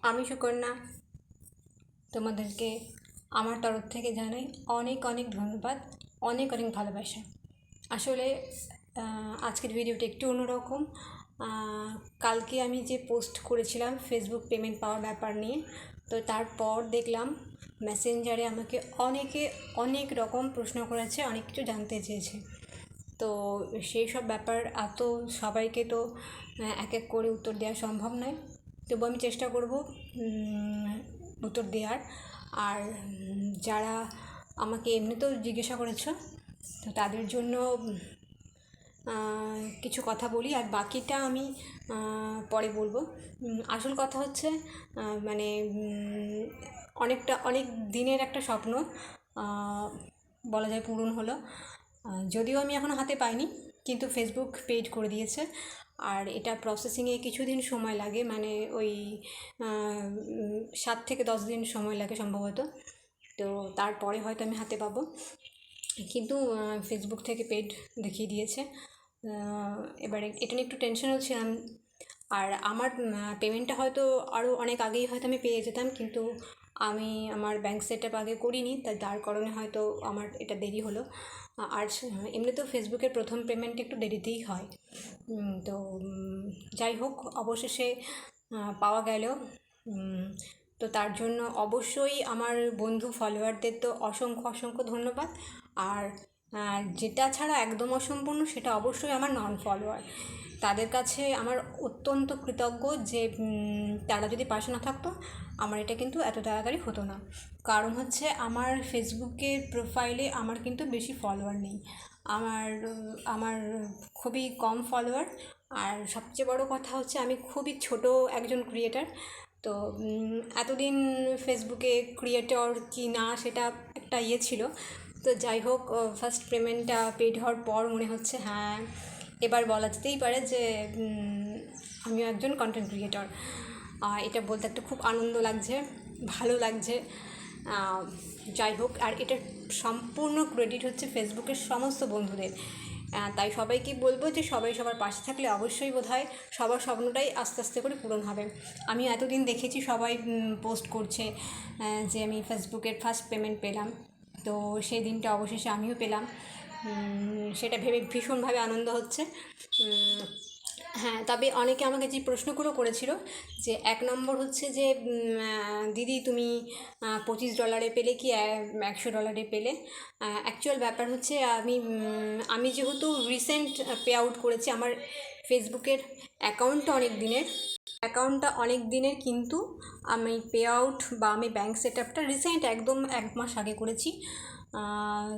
আমি সুকন্যা, তোমাদেরকে আমার তরফ থেকে জানাই অনেক অনেক ধন্যবাদ, অনেক অনেক ভালোবাসা। আসলে আজকের ভিডিওটা একটু অন্যরকম। কালকে আমি যে পোস্ট করেছিলাম ফেসবুক পেমেন্ট পাওয়ার ব্যাপার নিয়ে, তো তারপর দেখলাম মেসেঞ্জারে আমাকে অনেকে অনেক রকম প্রশ্ন করেছে, অনেক কিছু জানতে চেয়েছে। তো সেই সব ব্যাপার এত সবাইকে তো এক এক করে উত্তর দেওয়া সম্ভব নয়, তবু আমি চেষ্টা করব উত্তর দেওয়ার। আর যারা আমাকে এমনিতেও জিজ্ঞাসা করেছো, তো তাদের জন্য কিছু কথা বলি, আর বাকিটা আমি পরে বলবো। আসল কথা হচ্ছে মানে অনেক দিনের একটা স্বপ্ন বলা যায় পূরণ হলো। যদিও আমি এখনও হাতে পাইনি, কিন্তু ফেসবুক পেইড করে দিয়েছে। আর এটা প্রসেসিংয়ে কিছুদিন সময় লাগে, মানে ওই 7 থেকে 10 দিন সময় লাগে সম্ভবত। তো তারপরে হয়তো আমি হাতে পাবো, কিন্তু ফেসবুক থেকে পেইড দেখিয়ে দিয়েছে। এবারে এটা নিয়ে একটু টেনশনও ছিলাম। আর আমার পেমেন্টটা হয়তো আরও অনেক আগেই হয়তো আমি পেয়ে যেতাম, কিন্তু আমি আমার ব্যাঙ্ক সেট আপ আগে করিনি, তার কারণে হয়তো আমার এটা দেরি হলো। আর এমনিতেও ফেসবুকের প্রথম পেমেন্ট একটু দেরিতেই হয়। তো যাই হোক, অবশেষে পাওয়া গেল। তো তার জন্য অবশ্যই আমার বন্ধু ফলোয়ারদের তো অসংখ্য অসংখ্য ধন্যবাদ। আর যেটা ছাড়া একদম অসম্পূর্ণ সেটা অবশ্যই আমার নন ফলোয়ার, তাদের কাছে আমার অত্যন্ত কৃতজ্ঞ যে তারা যদি পাশে না থাকতো আমার এটা কিন্তু এত তাড়াতাড়ি হতো না। কারণ হচ্ছে আমার ফেসবুকের প্রোফাইলে আমার কিন্তু বেশি ফলোয়ার নেই, আমার আমার খুবই কম ফলোয়ার। আর সবচেয়ে বড় কথা হচ্ছে আমি খুবই ছোট একজন ক্রিয়েটার। তো এতদিন ফেসবুকে ক্রিয়েটর কি না সেটা একটা ছিল। তো যাই হোক, ফার্স্ট পেমেন্টটা পেড হওয়ার পর মনে হচ্ছে হ্যাঁ, এবার বলা যেতেই পারে যে আমিও একজন কন্টেন্ট ক্রিয়েটর। এটা বলতে একটা খুব আনন্দ লাগছে, ভালো লাগছে। যাই হোক, আর এটার সম্পূর্ণ ক্রেডিট হচ্ছে ফেসবুকের সমস্ত বন্ধুদের। তাই সবাইকে বলবো যে সবাই সবার পাশে থাকলে অবশ্যই বোধহয় সবার স্বপ্নটাই আস্তে আস্তে করে পূরণ হবে। আমি এতদিন দেখেছি সবাই পোস্ট করছে যে আমি ফেসবুকের ফার্স্ট পেমেন্ট পেলাম, তো সেই দিনটা অবশেষে আমিও পেলাম। সেটা ভেবে ভীষণভাবে আনন্দ হচ্ছে। হ্যাঁ, তবে অনেকে আমাকে যে প্রশ্নগুলো করেছিল, যে 1 নম্বর হচ্ছে যে দিদি তুমি $25 পেলে কি $100 পেলে? অ্যাকচুয়াল ব্যাপার হচ্ছে আমি যেহেতু রিসেন্ট পে আউট করেছি, আমার ফেসবুকের অ্যাকাউন্টটা অনেক দিনের, কিন্তু আমি পে আউট বা আমি ব্যাঙ্ক সেট আপটা রিসেন্ট একদম 1 মাস আগে করেছি।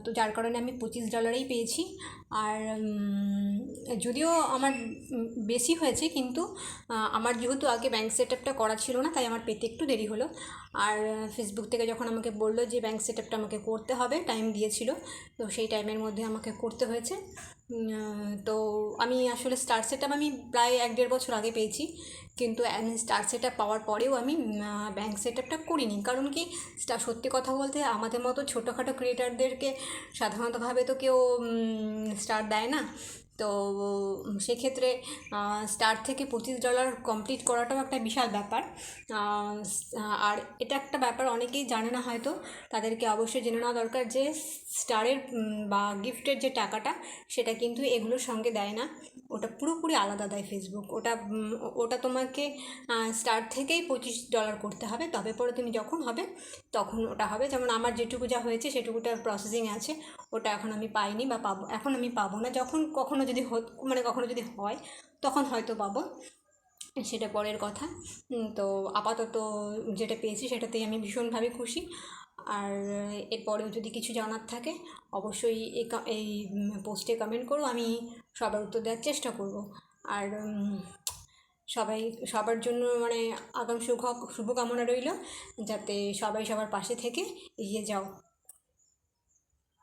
তো যার কারণে আমি $25 পেয়েছি। আর যদিও আমার বেশি হয়েছে, কিন্তু আমার যেহেতু আগে ব্যাঙ্ক সেট আপটা করা ছিল না, তাই আমার পেতে একটু দেরি হলো। আর ফেসবুক থেকে যখন আমাকে বললো যে ব্যাঙ্ক সেট আপটা আমাকে করতে হবে, টাইম দিয়েছিল, তো সেই টাইমের মধ্যে আমাকে করতে হয়েছে। তো আমি আসলে স্টার সেট আপ আমি প্রায় 1-1.5 বছর আগে পেয়েছি, কিন্তু স্টার সেট আপ পাওয়ার পরেও আমি ব্যাঙ্ক সেট আপটা করিনি। কারণ কি, সত্যি কথা বলতে আমাদের মতো ছোটোখাটো ক্রিয়েটারদেরকে সাধারণতভাবে তো কেউ স্টার দেয় না। তো সেক্ষেত্রে স্টার থেকে $25 কমপ্লিট করাটাও একটা বিশাল ব্যাপার। আর এটা একটা ব্যাপার অনেকেই জানে না হয়তো, তাদেরকে অবশ্যই জেনে নেওয়া দরকার যে স্টারের বা গিফটের যে টাকাটা সেটা কিন্তু এগুলোর সঙ্গে দেয় না, ওটা পুরোপুরি আলাদা দেয় ফেসবুক। ওটা তোমাকে স্টার থেকেই $25 করতে হবে, তবে পরে তুমি যখন হবে তখন ওটা হবে। যেমন আমার যেটুকু যা হয়েছে সেটুকুটা প্রসেসিং আছে, ওটা এখন আমি পাইনি বা পাবো, এখন আমি পাবো না। যখন কখনো যদি কখনো যদি হয় তখন হয়তো পাবো, সেটা পরের কথা। তো আপাতত যেটা পেয়েছি সেটাতেই আমি ভীষণভাবে খুশি। আর এরপরেও যদি কিছু জানার থাকে অবশ্যই এই পোস্টে কমেন্ট করো, আমি সবার উত্তর দেওয়ার চেষ্টা করব। আর সবার জন্য মানে আগাম শুভকামনা রইল, যাতে সবাই সবার পাশে থেকে এগিয়ে যাও।